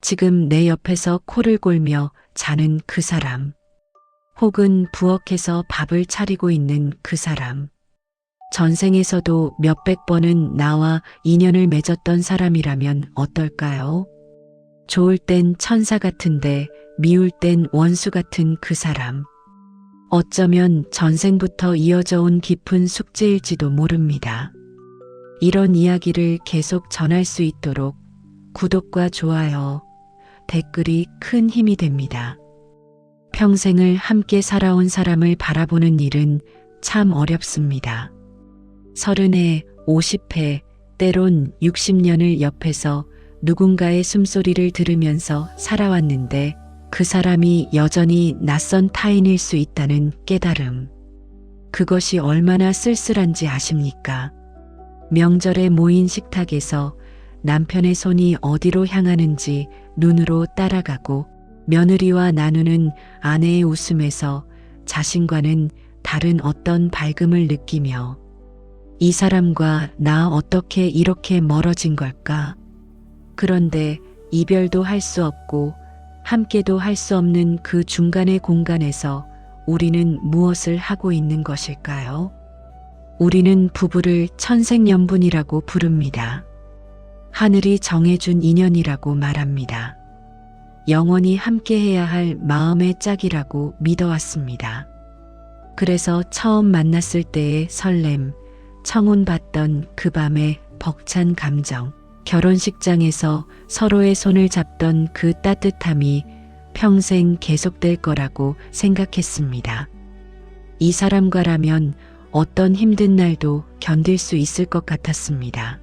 지금 내 옆에서 코를 골며 자는 그 사람. 혹은 부엌에서 밥을 차리고 있는 그 사람. 전생에서도 몇백 번은 나와 인연을 맺었던 사람이라면 어떨까요? 좋을 땐 천사 같은데 미울 땐 원수 같은 그 사람. 어쩌면 전생부터 이어져 온 깊은 숙제일지도 모릅니다. 이런 이야기를 계속 전할 수 있도록 구독과 좋아요, 댓글이 큰 힘이 됩니다. 평생을 함께 살아온 사람을 바라보는 일은 참 어렵습니다. 30회, 50회, 때론 60년을 옆에서 누군가의 숨소리를 들으면서 살아왔는데 그 사람이 여전히 낯선 타인일 수 있다는 깨달음. 그것이 얼마나 쓸쓸한지 아십니까? 명절에 모인 식탁에서 남편의 손이 어디로 향하는지 눈으로 따라가고 며느리와 나누는 아내의 웃음에서 자신과는 다른 어떤 밝음을 느끼며 이 사람과 나 어떻게 이렇게 멀어진 걸까? 그런데 이별도 할 수 없고 함께도 할 수 없는 그 중간의 공간에서 우리는 무엇을 하고 있는 것일까요? 우리는 부부를 천생연분이라고 부릅니다. 하늘이 정해준 인연이라고 말합니다. 영원히 함께해야 할 마음의 짝이라고 믿어왔습니다. 그래서 처음 만났을 때의 설렘, 청혼받던 그 밤의 벅찬 감정, 결혼식장에서 서로의 손을 잡던 그 따뜻함이 평생 계속될 거라고 생각했습니다. 이 사람과라면 어떤 힘든 날도 견딜 수 있을 것 같았습니다.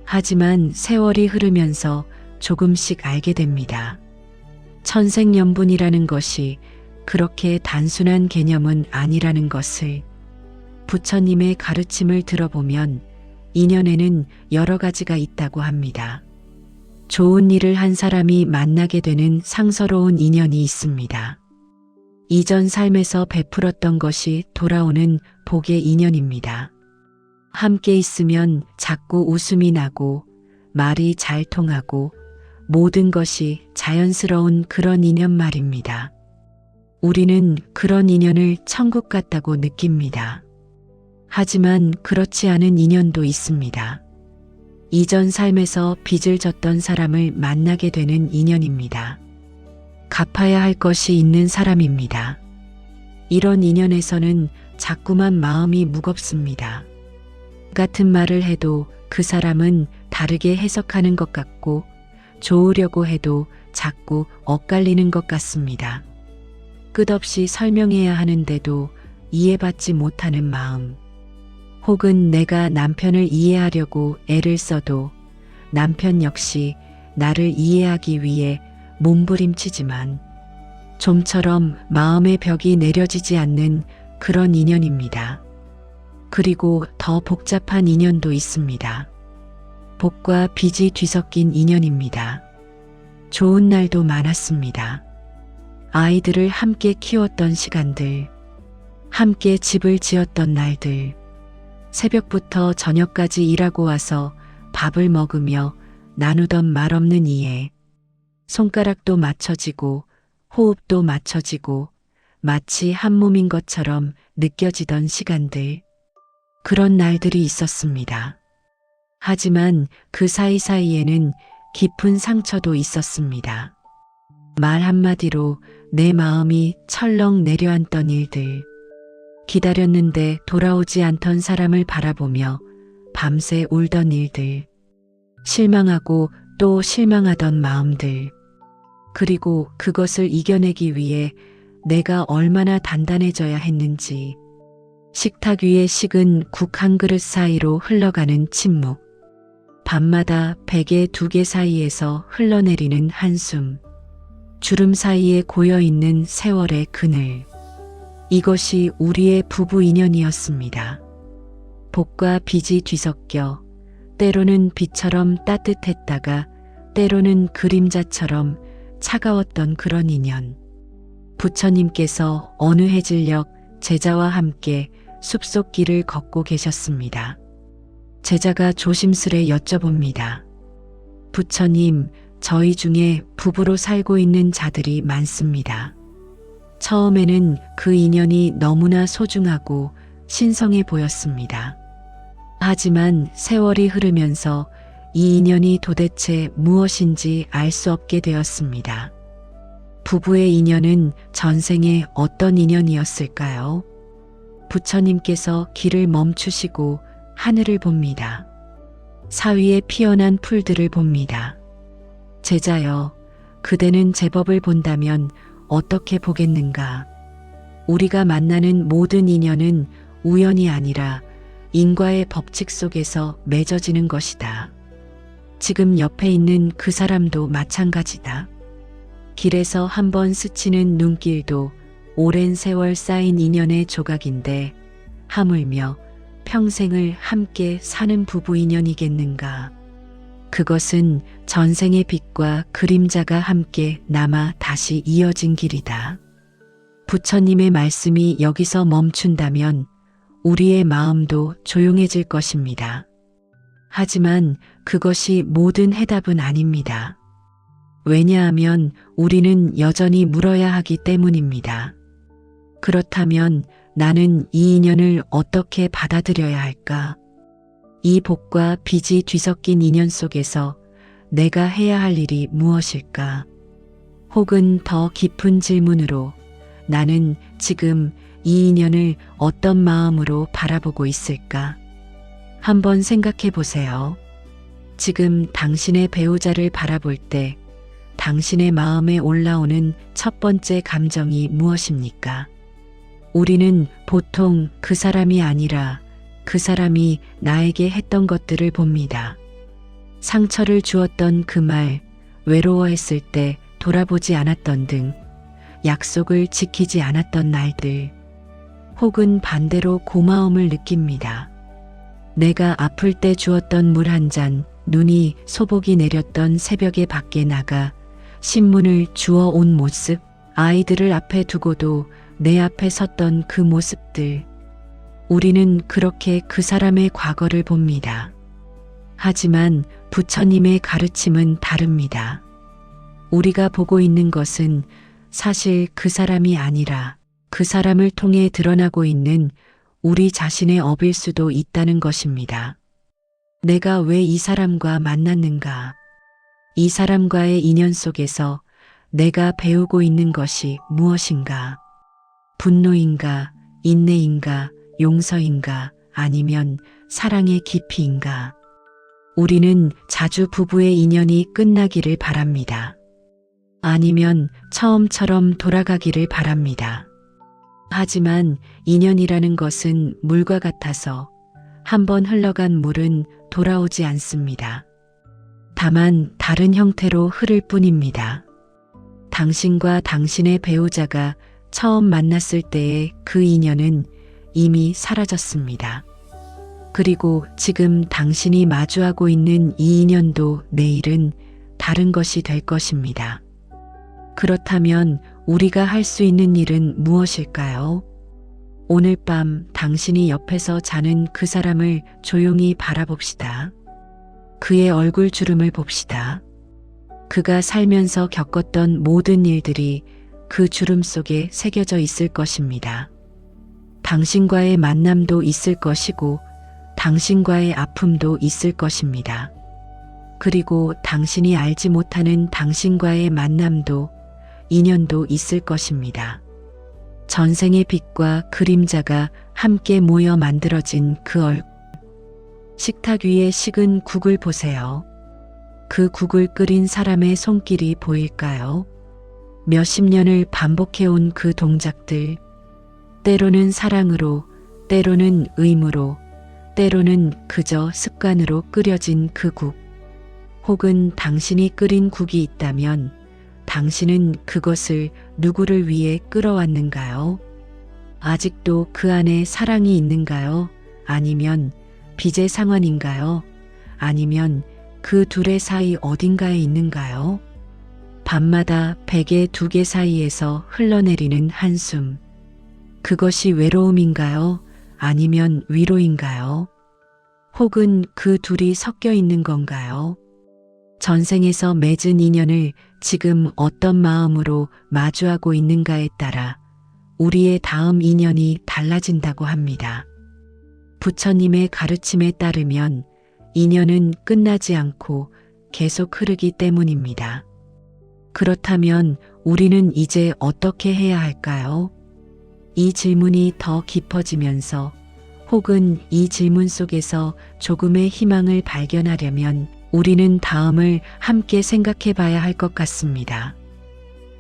하지만 세월이 흐르면서 조금씩 알게 됩니다. 천생연분이라는 것이 그렇게 단순한 개념은 아니라는 것을. 부처님의 가르침을 들어보면 인연에는 여러 가지가 있다고 합니다. 좋은 일을 한 사람이 만나게 되는 상서로운 인연이 있습니다. 이전 삶에서 베풀었던 것이 돌아오는 복의 인연입니다. 함께 있으면 자꾸 웃음이 나고 말이 잘 통하고 모든 것이 자연스러운 그런 인연 말입니다. 우리는 그런 인연을 천국 같다고 느낍니다. 하지만 그렇지 않은 인연도 있습니다. 이전 삶에서 빚을 졌던 사람을 만나게 되는 인연입니다. 갚아야 할 것이 있는 사람입니다. 이런 인연에서는 자꾸만 마음이 무겁습니다. 같은 말을 해도 그 사람은 다르게 해석하는 것 같고 좋으려고 해도 자꾸 엇갈리는 것 같습니다. 끝없이 설명해야 하는데도 이해받지 못하는 마음. 혹은 내가 남편을 이해하려고 애를 써도 남편 역시 나를 이해하기 위해 몸부림치지만 좀처럼 마음의 벽이 내려지지 않는 그런 인연입니다. 그리고 더 복잡한 인연도 있습니다. 복과 빚이 뒤섞인 인연입니다. 좋은 날도 많았습니다. 아이들을 함께 키웠던 시간들, 함께 집을 지었던 날들, 새벽부터 저녁까지 일하고 와서 밥을 먹으며 나누던 말없는 이해, 손가락도 맞춰지고 호흡도 맞춰지고 마치 한 몸인 것처럼 느껴지던 시간들, 그런 날들이 있었습니다. 하지만 그 사이사이에는 깊은 상처도 있었습니다. 말 한마디로 내 마음이 철렁 내려앉던 일들, 기다렸는데 돌아오지 않던 사람을 바라보며 밤새 울던 일들, 실망하고 또 실망하던 마음들, 그리고 그것을 이겨내기 위해 내가 얼마나 단단해져야 했는지, 식탁 위에 식은 국 한 그릇 사이로 흘러가는 침묵, 밤마다 베개 두 개 사이에서 흘러내리는 한숨, 주름 사이에 고여있는 세월의 그늘. 이것이 우리의 부부 인연이었습니다. 복과 빚이 뒤섞여 때로는 빛처럼 따뜻했다가 때로는 그림자처럼 차가웠던 그런 인연. 부처님께서 어느 해질녘 제자와 함께 숲속 길을 걷고 계셨습니다. 제자가 조심스레 여쭤봅니다. 부처님, 저희 중에 부부로 살고 있는 자들이 많습니다. 처음에는 그 인연이 너무나 소중하고 신성해 보였습니다. 하지만 세월이 흐르면서 이 인연이 도대체 무엇인지 알 수 없게 되었습니다. 부부의 인연은 전생에 어떤 인연이었을까요? 부처님께서 길을 멈추시고 하늘을 봅니다. 사위에 피어난 풀들을 봅니다. 제자여, 그대는 제법을 본다면 어떻게 보겠는가? 우리가 만나는 모든 인연은 우연이 아니라 인과의 법칙 속에서 맺어지는 것이다. 지금 옆에 있는 그 사람도 마찬가지다. 길에서 한번 스치는 눈길도 오랜 세월 쌓인 인연의 조각인데 하물며 평생을 함께 사는 부부 인연이겠는가? 그것은 전생의 빛과 그림자가 함께 남아 다시 이어진 길이다. 부처님의 말씀이 여기서 멈춘다면 우리의 마음도 조용해질 것입니다. 하지만 그것이 모든 해답은 아닙니다. 왜냐하면 우리는 여전히 물어야 하기 때문입니다. 그렇다면 나는 이 인연을 어떻게 받아들여야 할까? 이 복과 빚이 뒤섞인 인연 속에서 내가 해야 할 일이 무엇일까? 혹은 더 깊은 질문으로 나는 지금 이 인연을 어떤 마음으로 바라보고 있을까? 한번 생각해 보세요. 지금 당신의 배우자를 바라볼 때 당신의 마음에 올라오는 첫 번째 감정이 무엇입니까? 우리는 보통 그 사람이 아니라 그 사람이 나에게 했던 것들을 봅니다. 상처를 주었던 그 말, 외로워했을 때 돌아보지 않았던 등, 약속을 지키지 않았던 날들, 혹은 반대로 고마움을 느낍니다. 내가 아플 때 주었던 물 한 잔, 눈이 소복이 내렸던 새벽에 밖에 나가 신문을 주워 온 모습, 아이들을 앞에 두고도 내 앞에 섰던 그 모습들. 우리는 그렇게 그 사람의 과거를 봅니다. 하지만 부처님의 가르침은 다릅니다. 우리가 보고 있는 것은 사실 그 사람이 아니라 그 사람을 통해 드러나고 있는 우리 자신의 업일 수도 있다는 것입니다. 내가 왜 이 사람과 만났는가? 이 사람과의 인연 속에서 내가 배우고 있는 것이 무엇인가? 분노인가? 인내인가? 용서인가? 아니면 사랑의 깊이인가? 우리는 자주 부부의 인연이 끝나기를 바랍니다. 아니면 처음처럼 돌아가기를 바랍니다. 하지만 인연이라는 것은 물과 같아서 한번 흘러간 물은 돌아오지 않습니다. 다만 다른 형태로 흐를 뿐입니다. 당신과 당신의 배우자가 처음 만났을 때의 그 인연은 이미 사라졌습니다. 그리고 지금 당신이 마주하고 있는 이 인연도 내일은 다른 것이 될 것입니다. 그렇다면 우리가 할 수 있는 일은 무엇일까요? 오늘 밤 당신이 옆에서 자는 그 사람을 조용히 바라봅시다. 그의 얼굴 주름을 봅시다. 그가 살면서 겪었던 모든 일들이 그 주름 속에 새겨져 있을 것입니다. 당신과의 만남도 있을 것이고 당신과의 아픔도 있을 것입니다. 그리고 당신이 알지 못하는 당신과의 만남도 인연도 있을 것입니다. 전생의 빛과 그림자가 함께 모여 만들어진 그 얼굴. 식탁 위에 식은 국을 보세요. 그 국을 끓인 사람의 손길이 보일까요? 몇십 년을 반복해온 그 동작들, 때로는 사랑으로, 때로는 의무로, 때로는 그저 습관으로 끓여진 그 국. 혹은 당신이 끓인 국이 있다면 당신은 그것을 누구를 위해 끌어왔는가요? 아직도 그 안에 사랑이 있는가요? 아니면 빚의 상환인가요? 아니면 그 둘의 사이 어딘가에 있는가요? 밤마다 베개 두 개 사이에서 흘러내리는 한숨. 그것이 외로움인가요? 아니면 위로인가요? 혹은 그 둘이 섞여 있는 건가요? 전생에서 맺은 인연을 지금 어떤 마음으로 마주하고 있는가에 따라 우리의 다음 인연이 달라진다고 합니다. 부처님의 가르침에 따르면 인연은 끝나지 않고 계속 흐르기 때문입니다. 그렇다면 우리는 이제 어떻게 해야 할까요? 이 질문이 더 깊어지면서 혹은 이 질문 속에서 조금의 희망을 발견하려면 우리는 다음을 함께 생각해 봐야 할 것 같습니다.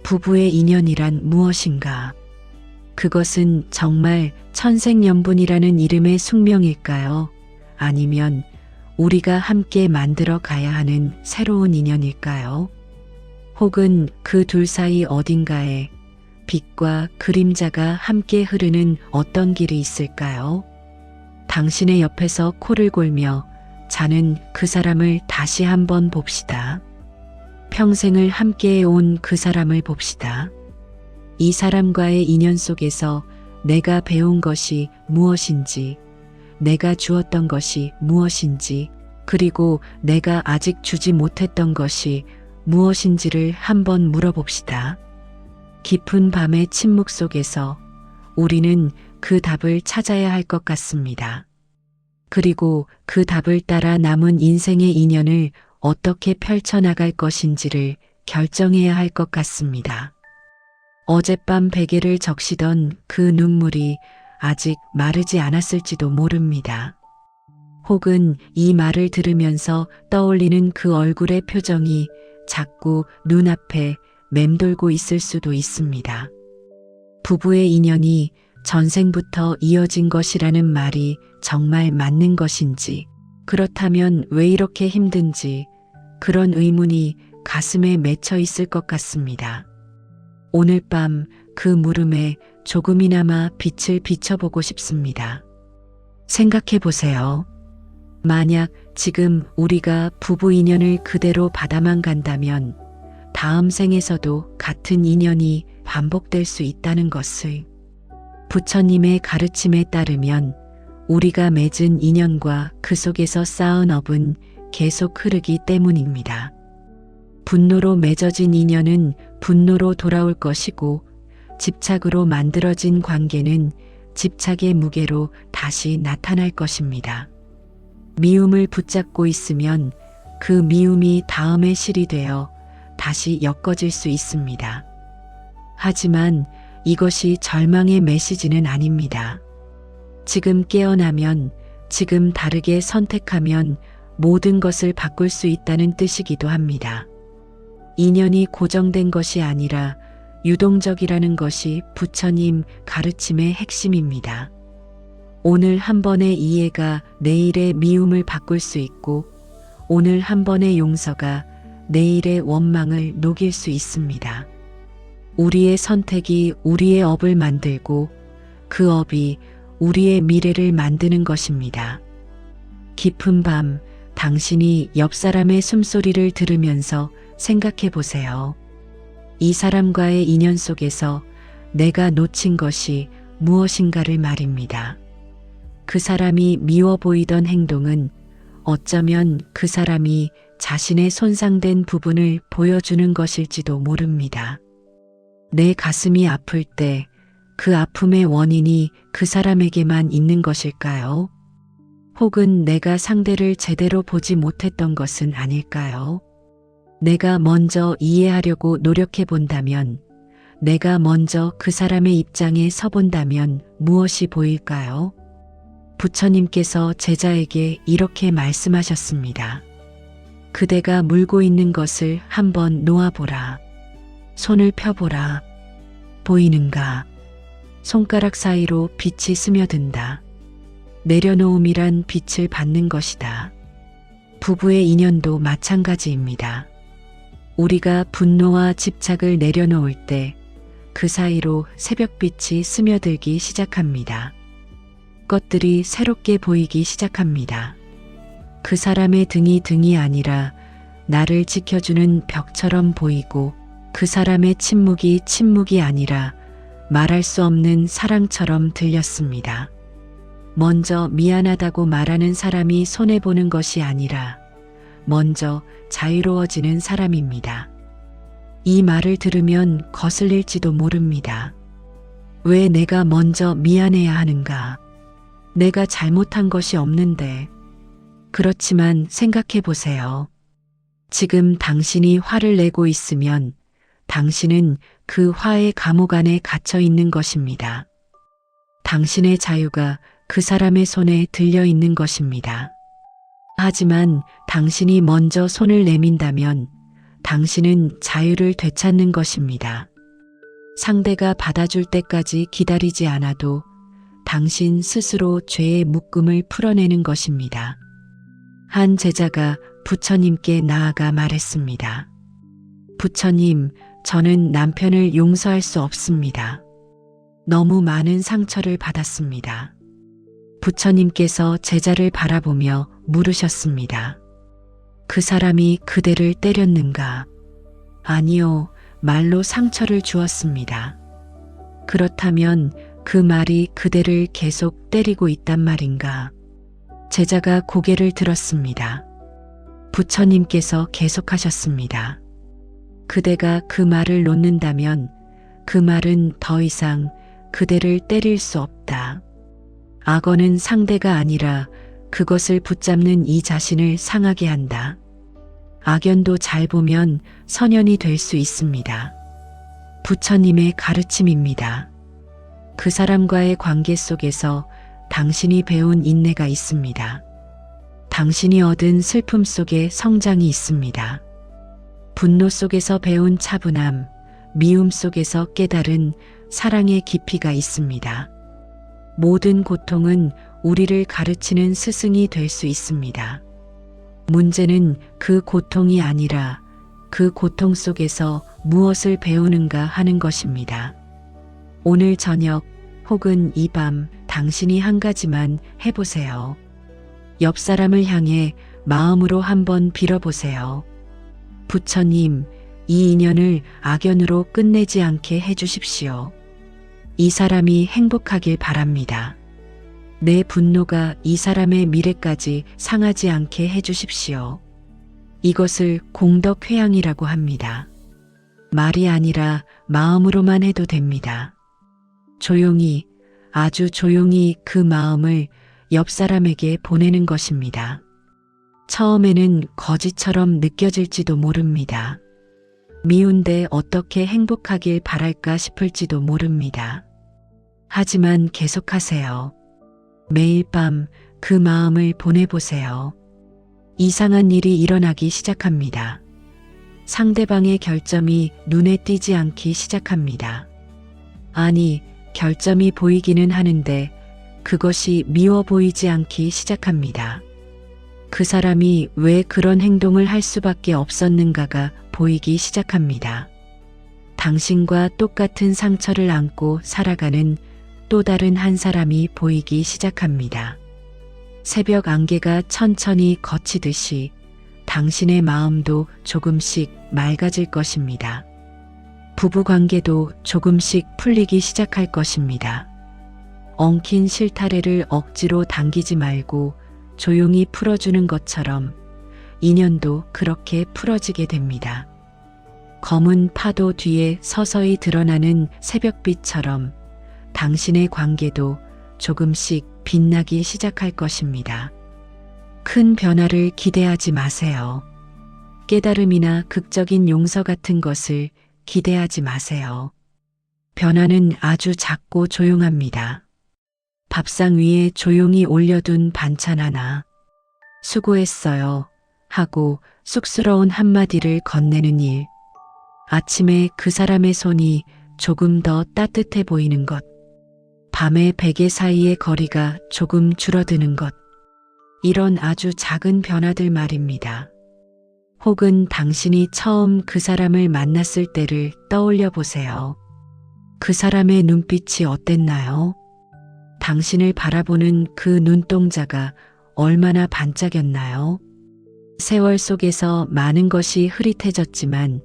부부의 인연이란 무엇인가? 그것은 정말 천생연분이라는 이름의 숙명일까요? 아니면 우리가 함께 만들어 가야 하는 새로운 인연일까요? 혹은 그 둘 사이 어딘가에 빛과 그림자가 함께 흐르는 어떤 길이 있을까요? 당신의 옆에서 코를 골며 자는 그 사람을 다시 한번 봅시다. 평생을 함께 해온 그 사람을 봅시다. 이 사람과의 인연 속에서 내가 배운 것이 무엇인지, 내가 주었던 것이 무엇인지, 그리고 내가 아직 주지 못했던 것이 무엇인지를 한번 물어봅시다. 깊은 밤의 침묵 속에서 우리는 그 답을 찾아야 할 것 같습니다. 그리고 그 답을 따라 남은 인생의 인연을 어떻게 펼쳐나갈 것인지를 결정해야 할 것 같습니다. 어젯밤 베개를 적시던 그 눈물이 아직 마르지 않았을지도 모릅니다. 혹은 이 말을 들으면서 떠올리는 그 얼굴의 표정이 자꾸 눈앞에 맴돌고 있을 수도 있습니다. 부부의 인연이 전생부터 이어진 것이라는 말이 정말 맞는 것인지, 그렇다면 왜 이렇게 힘든지 그런 의문이 가슴에 맺혀 있을 것 같습니다. 오늘 밤 그 물음에 조금이나마 빛을 비춰보고 싶습니다. 생각해 보세요. 만약 지금 우리가 부부 인연을 그대로 받아만 간다면 다음 생에서도 같은 인연이 반복될 수 있다는 것을, 부처님의 가르침에 따르면 우리가 맺은 인연과 그 속에서 쌓은 업은 계속 흐르기 때문입니다. 분노로 맺어진 인연은 분노로 돌아올 것이고, 집착으로 만들어진 관계는 집착의 무게로 다시 나타날 것입니다. 미움을 붙잡고 있으면 그 미움이 다음의 실이 되어 다시 엮어질 수 있습니다. 하지만 이것이 절망의 메시지는 아닙니다. 지금 깨어나면, 지금 다르게 선택하면 모든 것을 바꿀 수 있다는 뜻이기도 합니다. 인연이 고정된 것이 아니라 유동적이라는 것이 부처님 가르침의 핵심입니다. 오늘 한 번의 이해가 내일의 미움을 바꿀 수 있고, 오늘 한 번의 용서가 내일의 원망을 녹일 수 있습니다. 우리의 선택이 우리의 업을 만들고 그 업이 우리의 미래를 만드는 것입니다. 깊은 밤 당신이 옆 사람의 숨소리를 들으면서 생각해 보세요. 이 사람과의 인연 속에서 내가 놓친 것이 무엇인가를 말입니다. 그 사람이 미워 보이던 행동은 어쩌면 그 사람이 자신의 손상된 부분을 보여주는 것일지도 모릅니다. 내 가슴이 아플 때 그 아픔의 원인이 그 사람에게만 있는 것일까요? 혹은 내가 상대를 제대로 보지 못했던 것은 아닐까요? 내가 먼저 이해하려고 노력해 본다면, 내가 먼저 그 사람의 입장에 서본다면 무엇이 보일까요? 부처님께서 제자에게 이렇게 말씀하셨습니다. 그대가 물고 있는 것을 한번 놓아보라. 손을 펴보라. 보이는가? 손가락 사이로 빛이 스며든다. 내려놓음이란 빛을 받는 것이다. 부부의 인연도 마찬가지입니다. 우리가 분노와 집착을 내려놓을 때 그 사이로 새벽빛이 스며들기 시작합니다. 것들이 새롭게 보이기 시작합니다. 그 사람의 등이 아니라 나를 지켜주는 벽처럼 보이고, 그 사람의 침묵이 아니라 말할 수 없는 사랑처럼 들렸습니다. 먼저 미안하다고 말하는 사람이 손해보는 것이 아니라 먼저 자유로워지는 사람입니다. 이 말을 들으면 거슬릴지도 모릅니다. 왜 내가 먼저 미안해야 하는가? 내가 잘못한 것이 없는데. 그렇지만 생각해 보세요. 지금 당신이 화를 내고 있으면 당신은 그 화의 감옥 안에 갇혀 있는 것입니다. 당신의 자유가 그 사람의 손에 들려 있는 것입니다. 하지만 당신이 먼저 손을 내민다면 당신은 자유를 되찾는 것입니다. 상대가 받아줄 때까지 기다리지 않아도 당신 스스로 죄의 묶음을 풀어내는 것입니다. 한 제자가 부처님께 나아가 말했습니다. 부처님, 저는 남편을 용서할 수 없습니다. 너무 많은 상처를 받았습니다. 부처님께서 제자를 바라보며 물으셨습니다. 그 사람이 그대를 때렸는가? 아니요, 말로 상처를 주었습니다. 그렇다면 그 말이 그대를 계속 때리고 있단 말인가? 제자가 고개를 들었습니다. 부처님께서 계속하셨습니다. 그대가 그 말을 놓는다면 그 말은 더 이상 그대를 때릴 수 없다. 악어는 상대가 아니라 그것을 붙잡는 이 자신을 상하게 한다. 악연도 잘 보면 선연이 될 수 있습니다. 부처님의 가르침입니다. 그 사람과의 관계 속에서 당신이 배운 인내가 있습니다. 당신이 얻은 슬픔 속에 성장이 있습니다. 분노 속에서 배운 차분함, 미움 속에서 깨달은 사랑의 깊이가 있습니다. 모든 고통은 우리를 가르치는 스승이 될 수 있습니다. 문제는 그 고통이 아니라 그 고통 속에서 무엇을 배우는가 하는 것입니다. 오늘 저녁 혹은 이 밤 당신이 한 가지만 해보세요. 옆 사람을 향해 마음으로 한번 빌어보세요. 부처님, 이 인연을 악연으로 끝내지 않게 해주십시오. 이 사람이 행복하길 바랍니다. 내 분노가 이 사람의 미래까지 상하지 않게 해주십시오. 이것을 공덕회양이라고 합니다. 말이 아니라 마음으로만 해도 됩니다. 조용히, 아주 조용히 그 마음을 옆 사람에게 보내는 것입니다. 처음에는 거짓처럼 느껴질지도 모릅니다. 미운데 어떻게 행복하길 바랄까 싶을지도 모릅니다. 하지만 계속하세요. 매일 밤 그 마음을 보내보세요. 이상한 일이 일어나기 시작합니다. 상대방의 결점이 눈에 띄지 않기 시작합니다. 아니, 결점이 보이기는 하는데 그것이 미워 보이지 않기 시작합니다. 그 사람이 왜 그런 행동을 할 수밖에 없었는가가 보이기 시작합니다. 당신과 똑같은 상처를 안고 살아가는 또 다른 한 사람이 보이기 시작합니다. 새벽 안개가 천천히 걷히듯이 당신의 마음도 조금씩 맑아질 것입니다. 부부관계도 조금씩 풀리기 시작할 것입니다. 엉킨 실타래를 억지로 당기지 말고 조용히 풀어주는 것처럼 인연도 그렇게 풀어지게 됩니다. 검은 파도 뒤에 서서히 드러나는 새벽빛처럼 당신의 관계도 조금씩 빛나기 시작할 것입니다. 큰 변화를 기대하지 마세요. 깨달음이나 극적인 용서 같은 것을 기대하지 마세요. 변화는 아주 작고 조용합니다. 밥상 위에 조용히 올려둔 반찬 하나, 수고했어요 하고 쑥스러운 한마디를 건네는 일, 아침에 그 사람의 손이 조금 더 따뜻해 보이는 것, 밤의 베개 사이의 거리가 조금 줄어드는 것, 이런 아주 작은 변화들 말입니다. 혹은 당신이 처음 그 사람을 만났을 때를 떠올려 보세요. 그 사람의 눈빛이 어땠나요? 당신을 바라보는 그 눈동자가 얼마나 반짝였나요? 세월 속에서 많은 것이 흐릿해졌지만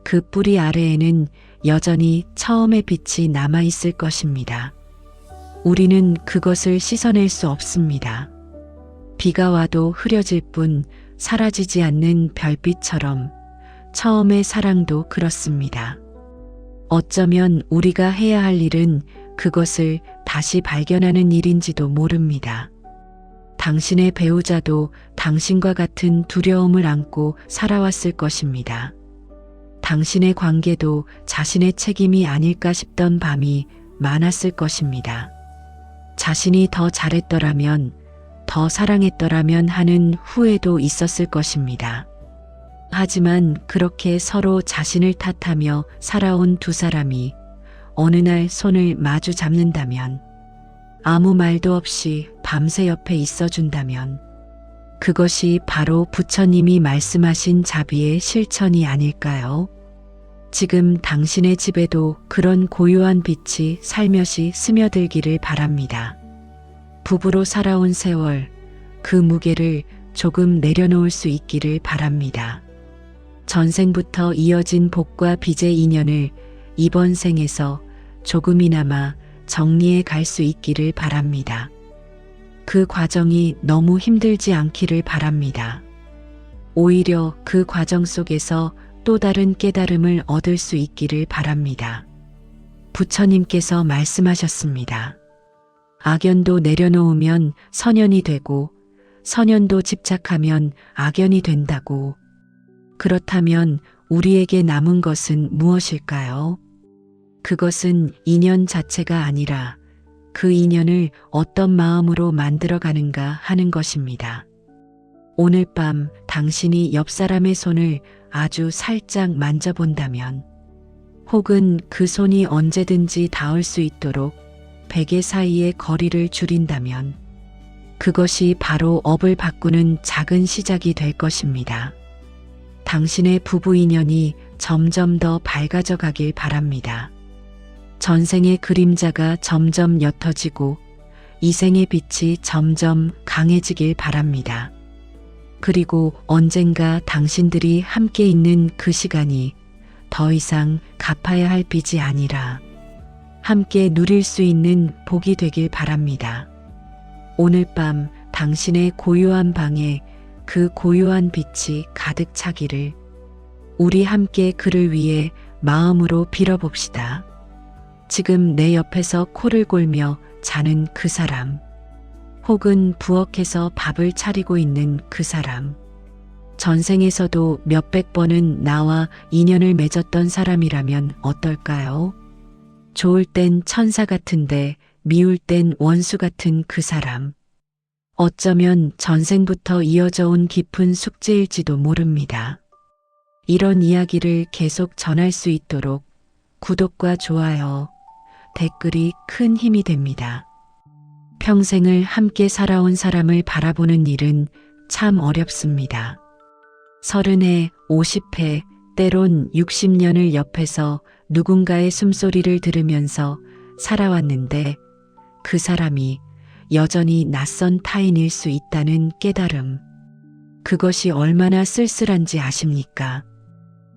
그 뿌리 아래에는 여전히 처음의 빛이 남아있을 것입니다. 우리는 그것을 씻어낼 수 없습니다. 비가 와도 흐려질 뿐 사라지지 않는 별빛처럼 처음의 사랑도 그렇습니다. 어쩌면 우리가 해야 할 일은 그것을 다시 발견하는 일인지도 모릅니다. 당신의 배우자도 당신과 같은 두려움을 안고 살아왔을 것입니다. 당신의 관계도 자신의 책임이 아닐까 싶던 밤이 많았을 것입니다. 자신이 더 잘했더라면, 더 사랑했더라면 하는 후회도 있었을 것입니다. 하지만 그렇게 서로 자신을 탓하며 살아온 두 사람이 어느 날 손을 마주 잡는다면, 아무 말도 없이 밤새 옆에 있어준다면, 그것이 바로 부처님이 말씀하신 자비의 실천이 아닐까요? 지금 당신의 집에도 그런 고요한 빛이 살며시 스며들기를 바랍니다. 부부로 살아온 세월, 그 무게를 조금 내려놓을 수 있기를 바랍니다. 전생부터 이어진 복과 빚의 인연을 이번 생에서 조금이나마 정리해 갈 수 있기를 바랍니다. 그 과정이 너무 힘들지 않기를 바랍니다. 오히려 그 과정 속에서 또 다른 깨달음을 얻을 수 있기를 바랍니다. 부처님께서 말씀하셨습니다. 악연도 내려놓으면 선연이 되고 선연도 집착하면 악연이 된다고. 그렇다면 우리에게 남은 것은 무엇일까요? 그것은 인연 자체가 아니라 그 인연을 어떤 마음으로 만들어가는가 하는 것입니다. 오늘 밤 당신이 옆 사람의 손을 아주 살짝 만져본다면, 혹은 그 손이 언제든지 닿을 수 있도록 베개 사이의 거리를 줄인다면, 그것이 바로 업을 바꾸는 작은 시작이 될 것입니다. 당신의 부부 인연이 점점 더 밝아져 가길 바랍니다. 전생의 그림자가 점점 옅어지고 이 생의 빛이 점점 강해지길 바랍니다. 그리고 언젠가 당신들이 함께 있는 그 시간이 더 이상 갚아야 할 빚이 아니라 함께 누릴 수 있는 복이 되길 바랍니다. 오늘 밤 당신의 고요한 방에 그 고요한 빛이 가득 차기를 우리 함께 그를 위해 마음으로 빌어봅시다. 지금 내 옆에서 코를 골며 자는 그 사람, 혹은 부엌에서 밥을 차리고 있는 그 사람, 전생에서도 몇백 번은 나와 인연을 맺었던 사람이라면 어떨까요? 좋을 땐 천사 같은데 미울 땐 원수 같은 그 사람, 어쩌면 전생부터 이어져 온 깊은 숙제일지도 모릅니다. 이런 이야기를 계속 전할 수 있도록 구독과 좋아요, 댓글이 큰 힘이 됩니다. 평생을 함께 살아온 사람을 바라보는 일은 참 어렵습니다. 30회, 50회, 때론 60년을 옆에서 누군가의 숨소리를 들으면서 살아왔는데 그 사람이 여전히 낯선 타인일 수 있다는 깨달음. 그것이 얼마나 쓸쓸한지 아십니까?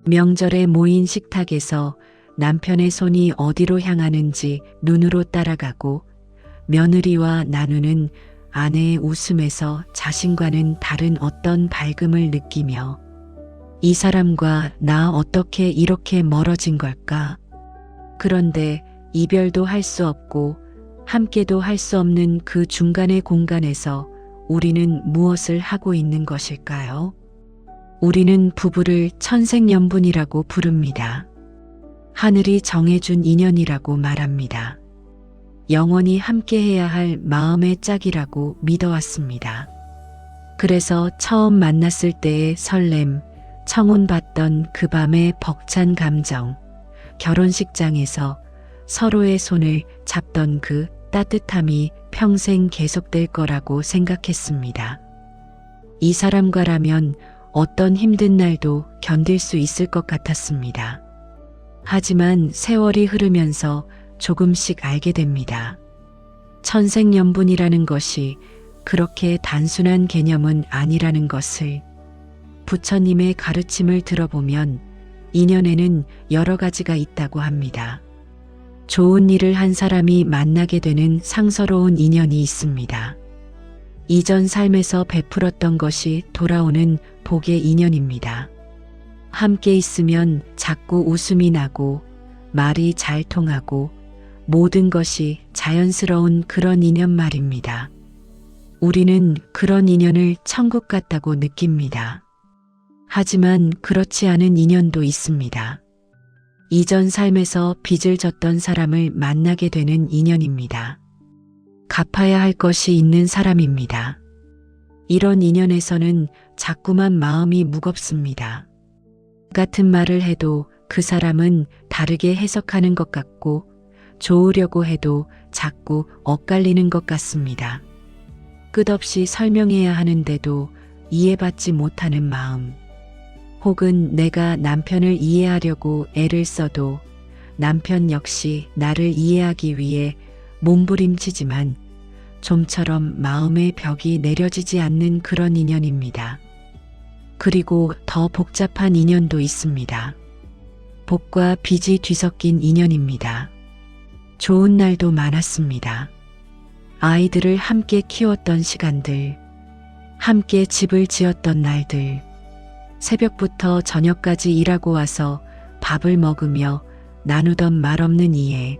명절에 모인 식탁에서 남편의 손이 어디로 향하는지 눈으로 따라가고 며느리와 나누는 아내의 웃음에서 자신과는 다른 어떤 밝음을 느끼며 이 사람과 나 어떻게 이렇게 멀어진 걸까? 그런데 이별도 할 수 없고 함께도 할 수 없는 그 중간의 공간에서 우리는 무엇을 하고 있는 것일까요? 우리는 부부를 천생연분이라고 부릅니다. 하늘이 정해준 인연이라고 말합니다. 영원히 함께해야 할 마음의 짝이라고 믿어왔습니다. 그래서 처음 만났을 때의 설렘, 청혼받던 그 밤의 벅찬 감정, 결혼식장에서 서로의 손을 잡던 그 따뜻함이 평생 계속될 거라고 생각했습니다. 이 사람과라면 어떤 힘든 날도 견딜 수 있을 것 같았습니다. 하지만 세월이 흐르면서 조금씩 알게 됩니다. 천생연분이라는 것이 그렇게 단순한 개념은 아니라는 것을. 부처님의 가르침을 들어보면 인연에는 여러 가지가 있다고 합니다. 좋은 일을 한 사람이 만나게 되는 상서로운 인연이 있습니다. 이전 삶에서 베풀었던 것이 돌아오는 복의 인연입니다. 함께 있으면 자꾸 웃음이 나고 말이 잘 통하고 모든 것이 자연스러운 그런 인연 말입니다. 우리는 그런 인연을 천국 같다고 느낍니다. 하지만 그렇지 않은 인연도 있습니다. 이전 삶에서 빚을 졌던 사람을 만나게 되는 인연입니다. 갚아야 할 것이 있는 사람입니다. 이런 인연에서는 자꾸만 마음이 무겁습니다. 같은 말을 해도 그 사람은 다르게 해석하는 것 같고 좋으려고 해도 자꾸 엇갈리는 것 같습니다. 끝없이 설명해야 하는데도 이해받지 못하는 마음. 혹은 내가 남편을 이해하려고 애를 써도 남편 역시 나를 이해하기 위해 몸부림치지만 좀처럼 마음의 벽이 내려지지 않는 그런 인연입니다. 그리고 더 복잡한 인연도 있습니다. 복과 빚이 뒤섞인 인연입니다. 좋은 날도 많았습니다. 아이들을 함께 키웠던 시간들, 함께 집을 지었던 날들, 새벽부터 저녁까지 일하고 와서 밥을 먹으며 나누던 말없는 이해,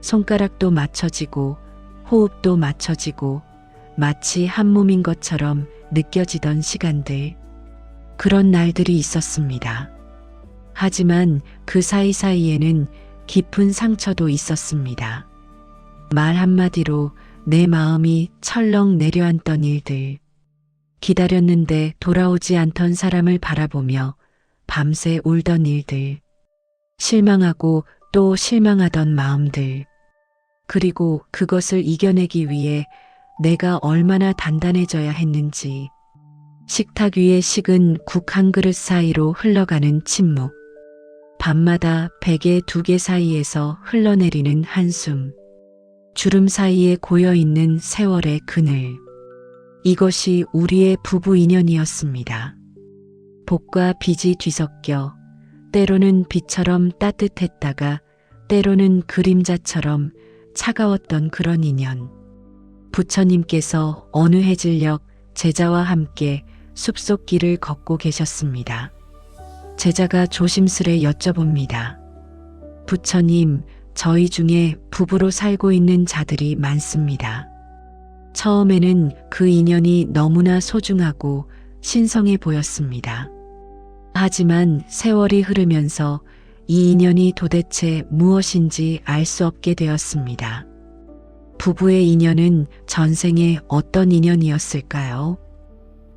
손가락도 맞춰지고 호흡도 맞춰지고 마치 한 몸인 것처럼 느껴지던 시간들, 그런 날들이 있었습니다. 하지만 그 사이사이에는 깊은 상처도 있었습니다. 말 한마디로 내 마음이 철렁 내려앉던 일들, 기다렸는데 돌아오지 않던 사람을 바라보며 밤새 울던 일들, 실망하고 또 실망하던 마음들, 그리고 그것을 이겨내기 위해 내가 얼마나 단단해져야 했는지, 식탁 위에 식은 국 한 그릇 사이로 흘러가는 침묵, 밤마다 베개 두 개 사이에서 흘러내리는 한숨, 주름 사이에 고여있는 세월의 그늘. 이것이 우리의 부부 인연이었습니다. 복과 빚이 뒤섞여 때로는 빛처럼 따뜻했다가 때로는 그림자처럼 차가웠던 그런 인연. 부처님께서 어느 해질녘 제자와 함께 숲속 길을 걷고 계셨습니다. 제자가 조심스레 여쭤봅니다. 부처님, 저희 중에 부부로 살고 있는 자들이 많습니다. 처음에는 그 인연이 너무나 소중하고 신성해 보였습니다. 하지만 세월이 흐르면서 이 인연이 도대체 무엇인지 알 수 없게 되었습니다. 부부의 인연은 전생에 어떤 인연이었을까요?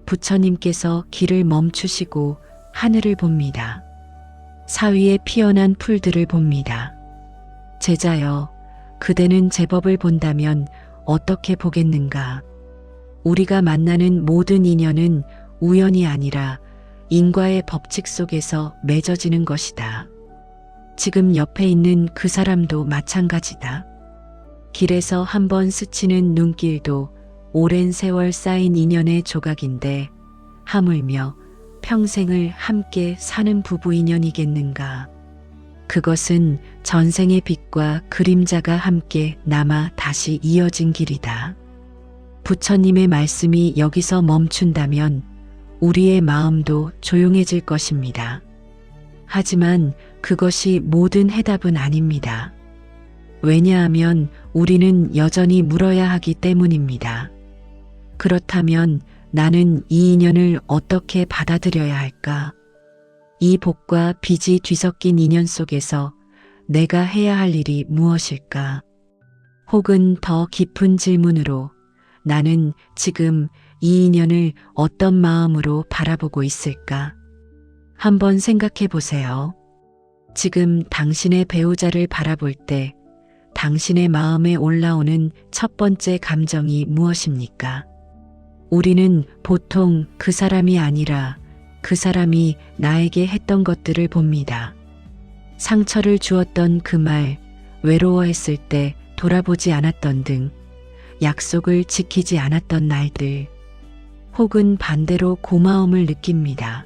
부처님께서 길을 멈추시고 하늘을 봅니다. 사위에 피어난 풀들을 봅니다. 제자여, 그대는 제법을 본다면 어떻게 보겠는가? 우리가 만나는 모든 인연은 우연이 아니라 인과의 법칙 속에서 맺어지는 것이다. 지금 옆에 있는 그 사람도 마찬가지다. 길에서 한번 스치는 눈길도 오랜 세월 쌓인 인연의 조각인데 하물며 평생을 함께 사는 부부 인연이겠는가? 그것은 전생의 빛과 그림자가 함께 남아 다시 이어진 길이다. 부처님의 말씀이 여기서 멈춘다면 우리의 마음도 조용해질 것입니다. 하지만 그것이 모든 해답은 아닙니다. 왜냐하면 우리는 여전히 물어야 하기 때문입니다. 그렇다면 나는 이 인연을 어떻게 받아들여야 할까? 이 복과 빚이 뒤섞인 인연 속에서 내가 해야 할 일이 무엇일까? 혹은 더 깊은 질문으로 나는 지금 이 인연을 어떤 마음으로 바라보고 있을까? 한번 생각해 보세요. 지금 당신의 배우자를 바라볼 때 당신의 마음에 올라오는 첫 번째 감정이 무엇입니까? 우리는 보통 그 사람이 아니라 그 사람이 나에게 했던 것들을 봅니다. 상처를 주었던 그 말, 외로워했을 때 돌아보지 않았던 등, 약속을 지키지 않았던 날들, 혹은 반대로 고마움을 느낍니다.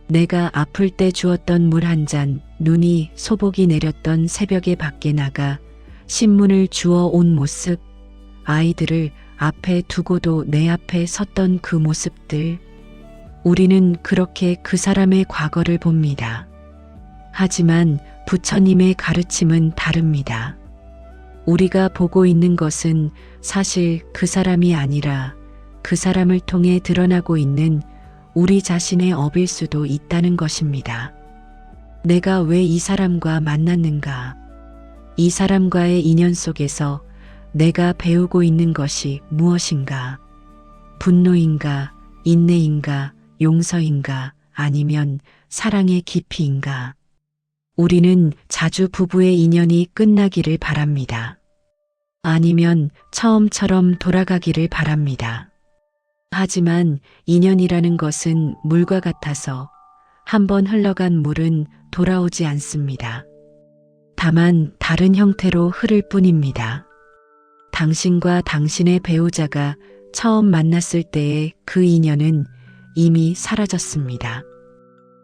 내가 아플 때 주었던 물 한 잔, 눈이 소복이 내렸던 새벽에 밖에 나가 신문을 주워 온 모습, 아이들을 앞에 두고도 내 앞에 섰던 그 모습들, 우리는 그렇게 그 사람의 과거를 봅니다. 하지만 부처님의 가르침은 다릅니다. 우리가 보고 있는 것은 사실 그 사람이 아니라 그 사람을 통해 드러나고 있는 우리 자신의 업일 수도 있다는 것입니다. 내가 왜 이 사람과 만났는가? 이 사람과의 인연 속에서 내가 배우고 있는 것이 무엇인가? 분노인가? 인내인가? 용서인가? 아니면 사랑의 깊이인가? 우리는 자주 부부의 인연이 끝나기를 바랍니다. 아니면 처음처럼 돌아가기를 바랍니다. 하지만 인연이라는 것은 물과 같아서 한번 흘러간 물은 돌아오지 않습니다. 다만 다른 형태로 흐를 뿐입니다. 당신과 당신의 배우자가 처음 만났을 때의 그 인연은 이미 사라졌습니다.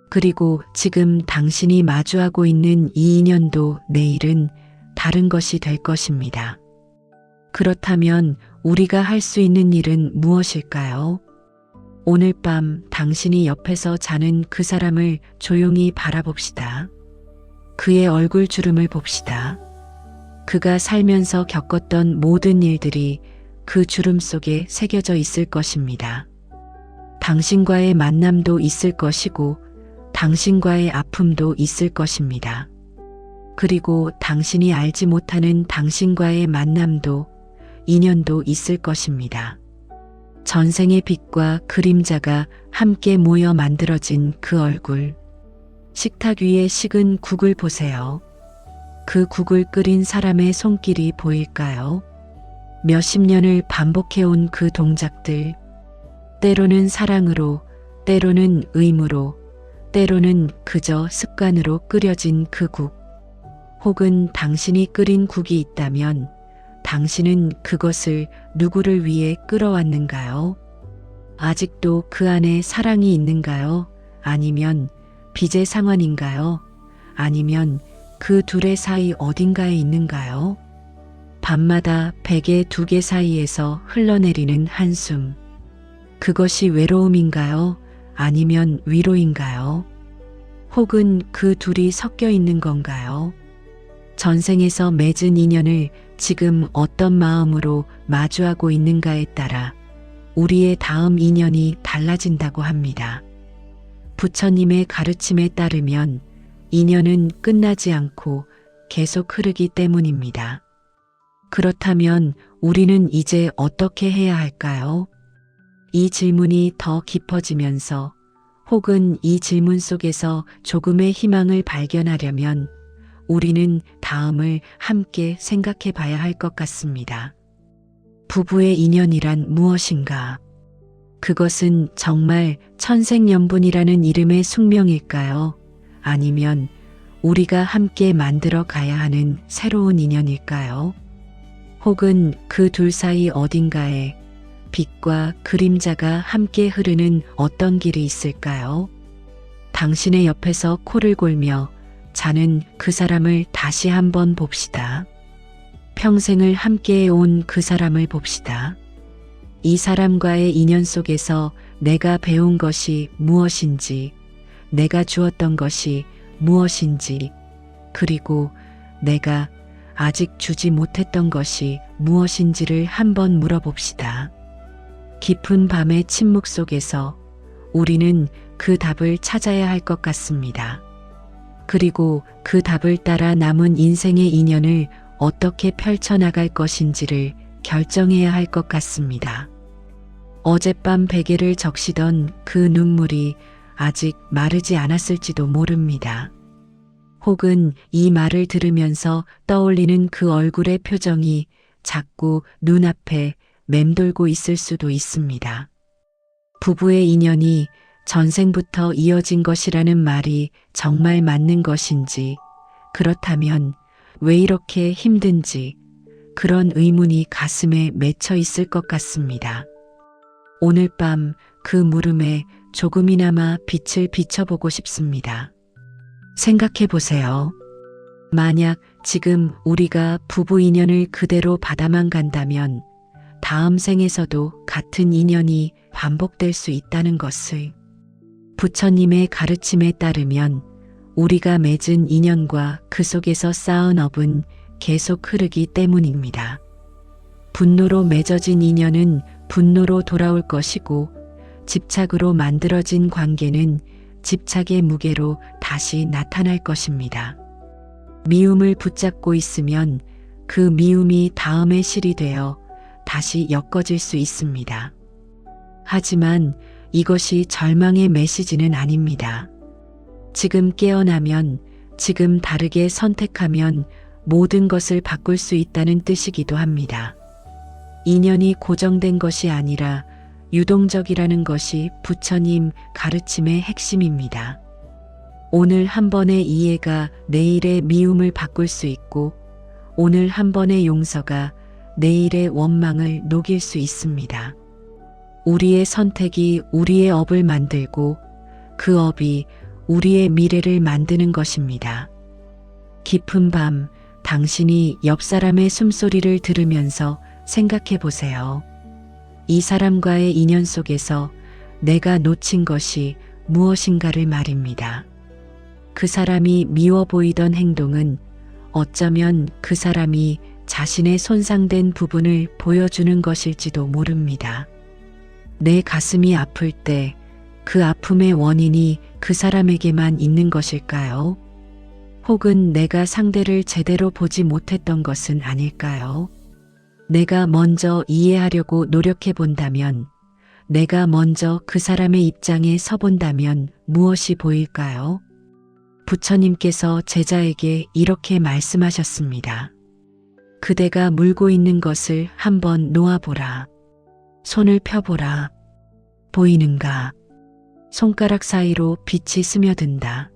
그리고 지금 당신이 마주하고 있는 이 인연도 내일은 다른 것이 될 것입니다. 그렇다면 우리가 할 수 있는 일은 무엇일까요? 오늘 밤 당신이 옆에서 자는 그 사람을 조용히 바라봅시다. 그의 얼굴 주름을 봅시다. 그가 살면서 겪었던 모든 일들이 그 주름 속에 새겨져 있을 것입니다. 당신과의 만남도 있을 것이고 당신과의 아픔도 있을 것입니다. 그리고 당신이 알지 못하는 당신과의 만남도 인연도 있을 것입니다. 전생의 빛과 그림자가 함께 모여 만들어진 그 얼굴. 식탁 위에 식은 국을 보세요. 그 국을 끓인 사람의 손길이 보일까요? 몇십 년을 반복해온 그 동작들. 때로는 사랑으로, 때로는 의무로, 때로는 그저 습관으로 끓여진 그 국. 혹은 당신이 끓인 국이 있다면 당신은 그것을 누구를 위해 끓여왔는가요? 아직도 그 안에 사랑이 있는가요? 아니면 빚의 상환인가요? 아니면 그 둘의 사이 어딘가에 있는가요? 밤마다 베개 두 개 사이에서 흘러내리는 한숨. 그것이 외로움인가요? 아니면 위로인가요? 혹은 그 둘이 섞여 있는 건가요? 전생에서 맺은 인연을 지금 어떤 마음으로 마주하고 있는가에 따라 우리의 다음 인연이 달라진다고 합니다. 부처님의 가르침에 따르면 인연은 끝나지 않고 계속 흐르기 때문입니다. 그렇다면 우리는 이제 어떻게 해야 할까요? 이 질문이 더 깊어지면서 혹은 이 질문 속에서 조금의 희망을 발견하려면 우리는 다음을 함께 생각해 봐야 할 것 같습니다. 부부의 인연이란 무엇인가? 그것은 정말 천생연분이라는 이름의 숙명일까요? 아니면 우리가 함께 만들어 가야 하는 새로운 인연일까요? 혹은 그 둘 사이 어딘가에 빛과 그림자가 함께 흐르는 어떤 길이 있을까요? 당신의 옆에서 코를 골며 자는 그 사람을 다시 한번 봅시다. 평생을 함께 온 그 사람을 봅시다. 이 사람과의 인연 속에서 내가 배운 것이 무엇인지, 내가 주었던 것이 무엇인지, 그리고 내가 아직 주지 못했던 것이 무엇인지를 한번 물어봅시다. 깊은 밤의 침묵 속에서 우리는 그 답을 찾아야 할 것 같습니다. 그리고 그 답을 따라 남은 인생의 인연을 어떻게 펼쳐나갈 것인지를 결정해야 할 것 같습니다. 어젯밤 베개를 적시던 그 눈물이 아직 마르지 않았을지도 모릅니다. 혹은 이 말을 들으면서 떠올리는 그 얼굴의 표정이 자꾸 눈앞에 맴돌고 있을 수도 있습니다. 부부의 인연이 전생부터 이어진 것이라는 말이 정말 맞는 것인지, 그렇다면 왜 이렇게 힘든지 그런 의문이 가슴에 맺혀 있을 것 같습니다. 오늘 밤 그 물음에 조금이나마 빛을 비춰보고 싶습니다. 생각해 보세요. 만약 지금 우리가 부부 인연을 그대로 받아만 간다면 다음 생에서도 같은 인연이 반복될 수 있다는 것을. 부처님의 가르침에 따르면 우리가 맺은 인연과 그 속에서 쌓은 업은 계속 흐르기 때문입니다. 분노로 맺어진 인연은 분노로 돌아올 것이고 집착으로 만들어진 관계는 집착의 무게로 다시 나타날 것입니다. 미움을 붙잡고 있으면 그 미움이 다음의 실이 되어 다시 엮어질 수 있습니다. 하지만 이것이 절망의 메시지는 아닙니다. 지금 깨어나면, 지금 다르게 선택하면 모든 것을 바꿀 수 있다는 뜻이기도 합니다. 인연이 고정된 것이 아니라 유동적이라는 것이 부처님 가르침의 핵심입니다. 오늘 한 번의 이해가 내일의 미움을 바꿀 수 있고 오늘 한 번의 용서가 내일의 원망을 녹일 수 있습니다. 우리의 선택이 우리의 업을 만들고 그 업이 우리의 미래를 만드는 것입니다. 깊은 밤, 당신이 옆 사람의 숨소리를 들으면서 생각해 보세요. 이 사람과의 인연 속에서 내가 놓친 것이 무엇인가를 말입니다. 그 사람이 미워 보이던 행동은 어쩌면 그 사람이 자신의 손상된 부분을 보여주는 것일지도 모릅니다. 내 가슴이 아플 때 그 아픔의 원인이 그 사람에게만 있는 것일까요? 혹은 내가 상대를 제대로 보지 못했던 것은 아닐까요? 내가 먼저 이해하려고 노력해 본다면, 내가 먼저 그 사람의 입장에 서 본다면 무엇이 보일까요? 부처님께서 제자에게 이렇게 말씀하셨습니다. 그대가 물고 있는 것을 한번 놓아보라. 손을 펴보라. 보이는가? 손가락 사이로 빛이 스며든다.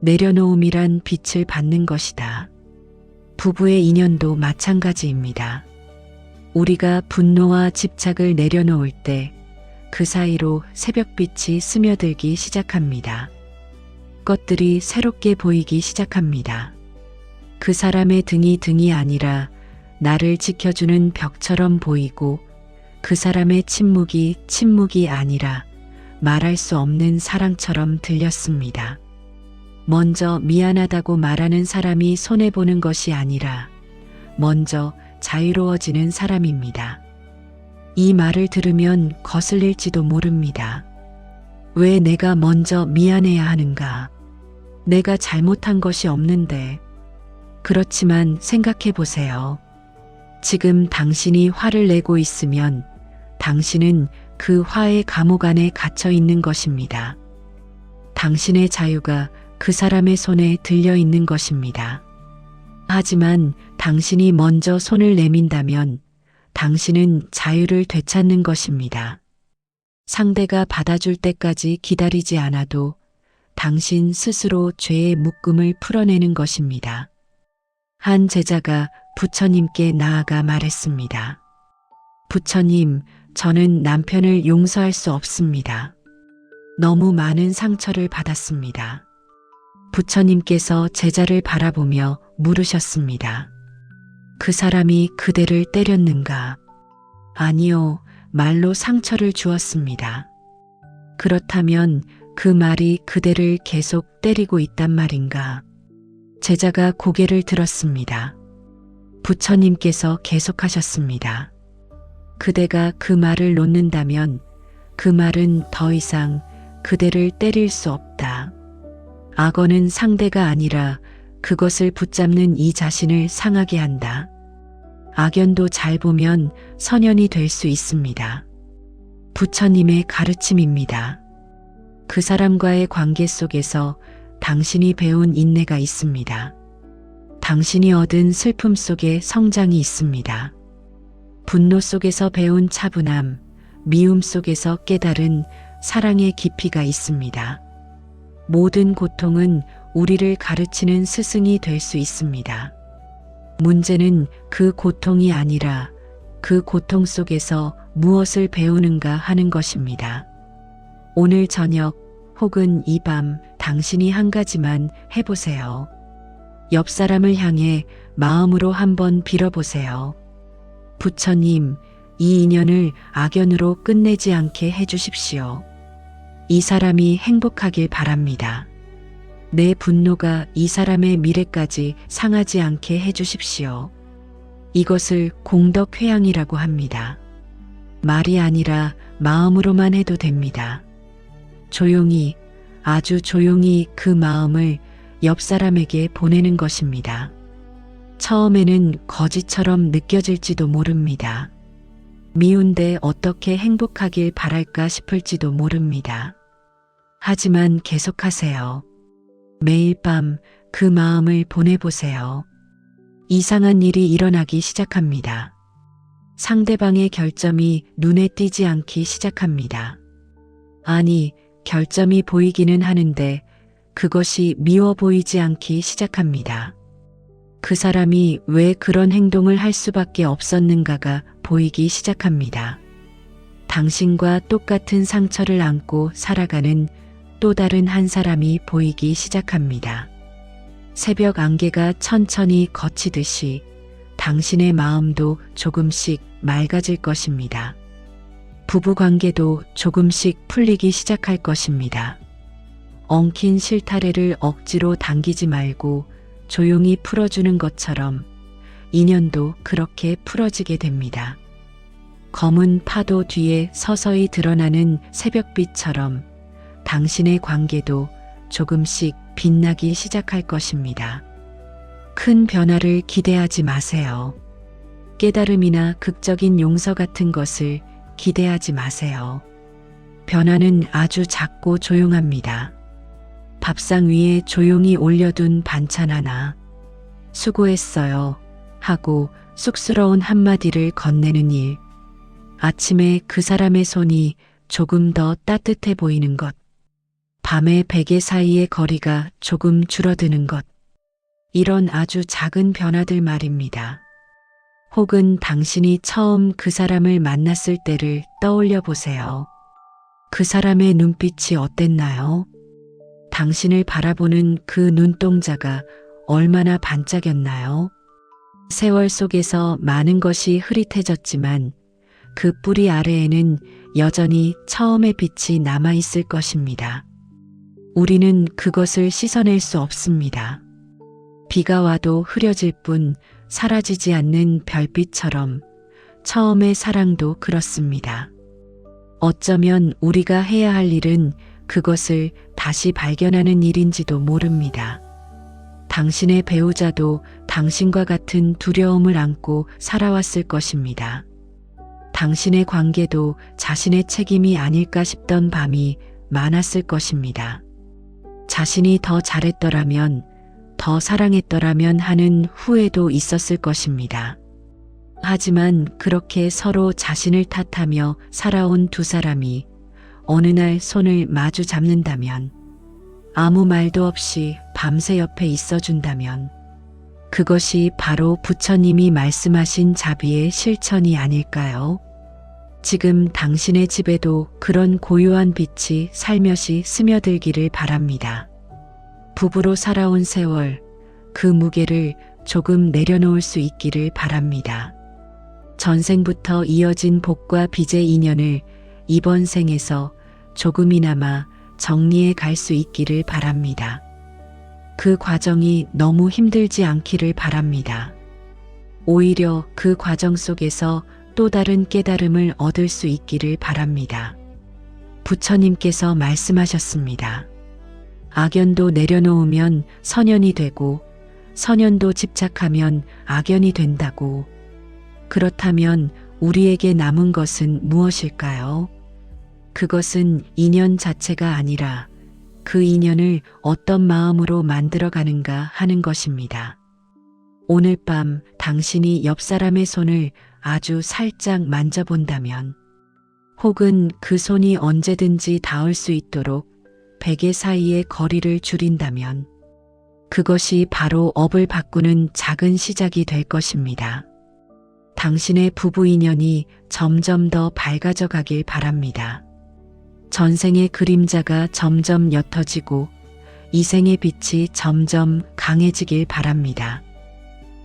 내려놓음이란 빛을 받는 것이다. 부부의 인연도 마찬가지입니다. 우리가 분노와 집착을 내려놓을 때 그 사이로 새벽빛이 스며들기 시작합니다. 것들이 새롭게 보이기 시작합니다. 그 사람의 등이 아니라 나를 지켜주는 벽처럼 보이고 그 사람의 침묵이 아니라 말할 수 없는 사랑처럼 들렸습니다. 먼저 미안하다고 말하는 사람이 손해보는 것이 아니라 먼저 자유로워지는 사람입니다. 이 말을 들으면 거슬릴지도 모릅니다. 왜 내가 먼저 미안해야 하는가? 내가 잘못한 것이 없는데. 그렇지만 생각해 보세요. 지금 당신이 화를 내고 있으면 당신은 그 화의 감옥 안에 갇혀 있는 것입니다. 당신의 자유가 그 사람의 손에 들려 있는 것입니다. 하지만 당신이 먼저 손을 내민다면 당신은 자유를 되찾는 것입니다. 상대가 받아줄 때까지 기다리지 않아도 당신 스스로 죄의 묶음을 풀어내는 것입니다. 한 제자가 부처님께 나아가 말했습니다. 부처님, 저는 남편을 용서할 수 없습니다. 너무 많은 상처를 받았습니다. 부처님께서 제자를 바라보며 물으셨습니다. 그 사람이 그대를 때렸는가? 아니요, 말로 상처를 주었습니다. 그렇다면 그 말이 그대를 계속 때리고 있단 말인가? 제자가 고개를 들었습니다. 부처님께서 계속하셨습니다. 그대가 그 말을 놓는다면 그 말은 더 이상 그대를 때릴 수 없다. 악어는 상대가 아니라 그것을 붙잡는 이 자신을 상하게 한다. 악연도 잘 보면 선연이 될 수 있습니다. 부처님의 가르침입니다. 그 사람과의 관계 속에서 당신이 배운 인내가 있습니다. 당신이 얻은 슬픔 속에 성장이 있습니다. 분노 속에서 배운 차분함, 미움 속에서 깨달은 사랑의 깊이가 있습니다. 모든 고통은 우리를 가르치는 스승이 될 수 있습니다. 문제는 그 고통이 아니라 그 고통 속에서 무엇을 배우는가 하는 것입니다. 오늘 저녁 혹은 이 밤 당신이 한 가지만 해보세요. 옆 사람을 향해 마음으로 한번 빌어보세요. 부처님, 이 인연을 악연으로 끝내지 않게 해주십시오. 이 사람이 행복하길 바랍니다. 내 분노가 이 사람의 미래까지 상하지 않게 해주십시오. 이것을 공덕회양이라고 합니다. 말이 아니라 마음으로만 해도 됩니다. 조용히, 아주 조용히 그 마음을 옆 사람에게 보내는 것입니다. 처음에는 거짓처럼 느껴질지도 모릅니다. 미운데 어떻게 행복하길 바랄까 싶을지도 모릅니다. 하지만 계속하세요. 매일 밤 그 마음을 보내보세요. 이상한 일이 일어나기 시작합니다. 상대방의 결점이 눈에 띄지 않기 시작합니다. 아니, 결점이 보이기는 하는데 그것이 미워 보이지 않기 시작합니다. 그 사람이 왜 그런 행동을 할 수밖에 없었는가가 보이기 시작합니다. 당신과 똑같은 상처를 안고 살아가는 또 다른 한 사람이 보이기 시작합니다. 새벽 안개가 천천히 걷히듯이 당신의 마음도 조금씩 맑아질 것입니다. 부부 관계도 조금씩 풀리기 시작할 것입니다. 엉킨 실타래를 억지로 당기지 말고 조용히 풀어주는 것처럼 인연도 그렇게 풀어지게 됩니다. 검은 파도 뒤에 서서히 드러나는 새벽빛처럼 당신의 관계도 조금씩 빛나기 시작할 것입니다. 큰 변화를 기대하지 마세요. 깨달음이나 극적인 용서 같은 것을 기대하지 마세요. 변화는 아주 작고 조용합니다. 밥상 위에 조용히 올려둔 반찬 하나, 수고했어요 하고 쑥스러운 한마디를 건네는 일, 아침에 그 사람의 손이 조금 더 따뜻해 보이는 것, 밤의 베개 사이의 거리가 조금 줄어드는 것, 이런 아주 작은 변화들 말입니다. 혹은 당신이 처음 그 사람을 만났을 때를 떠올려 보세요. 그 사람의 눈빛이 어땠나요? 당신을 바라보는 그 눈동자가 얼마나 반짝였나요? 세월 속에서 많은 것이 흐릿해졌지만 그 뿌리 아래에는 여전히 처음의 빛이 남아있을 것입니다. 우리는 그것을 씻어낼 수 없습니다. 비가 와도 흐려질 뿐 사라지지 않는 별빛처럼 처음의 사랑도 그렇습니다. 어쩌면 우리가 해야 할 일은 그것을 다시 발견하는 일인지도 모릅니다. 당신의 배우자도 당신과 같은 두려움을 안고 살아왔을 것입니다. 당신의 관계도 자신의 책임이 아닐까 싶던 밤이 많았을 것입니다. 자신이 더 잘했더라면, 더 사랑했더라면 하는 후회도 있었을 것입니다. 하지만 그렇게 서로 자신을 탓하며 살아온 두 사람이 어느 날 손을 마주 잡는다면, 아무 말도 없이 밤새 옆에 있어준다면, 그것이 바로 부처님이 말씀하신 자비의 실천이 아닐까요? 지금 당신의 집에도 그런 고요한 빛이 살며시 스며들기를 바랍니다. 부부로 살아온 세월, 그 무게를 조금 내려놓을 수 있기를 바랍니다. 전생부터 이어진 복과 빚의 인연을 이번 생에서 조금이나마 정리해 갈 수 있기를 바랍니다. 그 과정이 너무 힘들지 않기를 바랍니다. 오히려 그 과정 속에서 또 다른 깨달음을 얻을 수 있기를 바랍니다. 부처님께서 말씀하셨습니다. 악연도 내려놓으면 선연이 되고 선연도 집착하면 악연이 된다고. 그렇다면 우리에게 남은 것은 무엇일까요? 그것은 인연 자체가 아니라 그 인연을 어떤 마음으로 만들어가는가 하는 것입니다. 오늘 밤 당신이 옆 사람의 손을 아주 살짝 만져본다면, 혹은 그 손이 언제든지 닿을 수 있도록 베개 사이의 거리를 줄인다면, 그것이 바로 업을 바꾸는 작은 시작이 될 것입니다. 당신의 부부 인연이 점점 더 밝아져 가길 바랍니다. 전생의 그림자가 점점 옅어지고 이생의 빛이 점점 강해지길 바랍니다.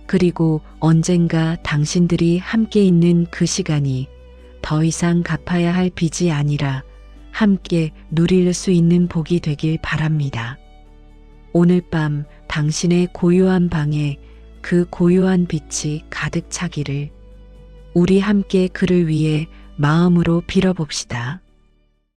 그리고 언젠가 당신들이 함께 있는 그 시간이 더 이상 갚아야 할 빚이 아니라 함께 누릴 수 있는 복이 되길 바랍니다. 오늘 밤 당신의 고요한 방에 그 고요한 빛이 가득 차기를 우리 함께 그를 위해 마음으로 빌어봅시다.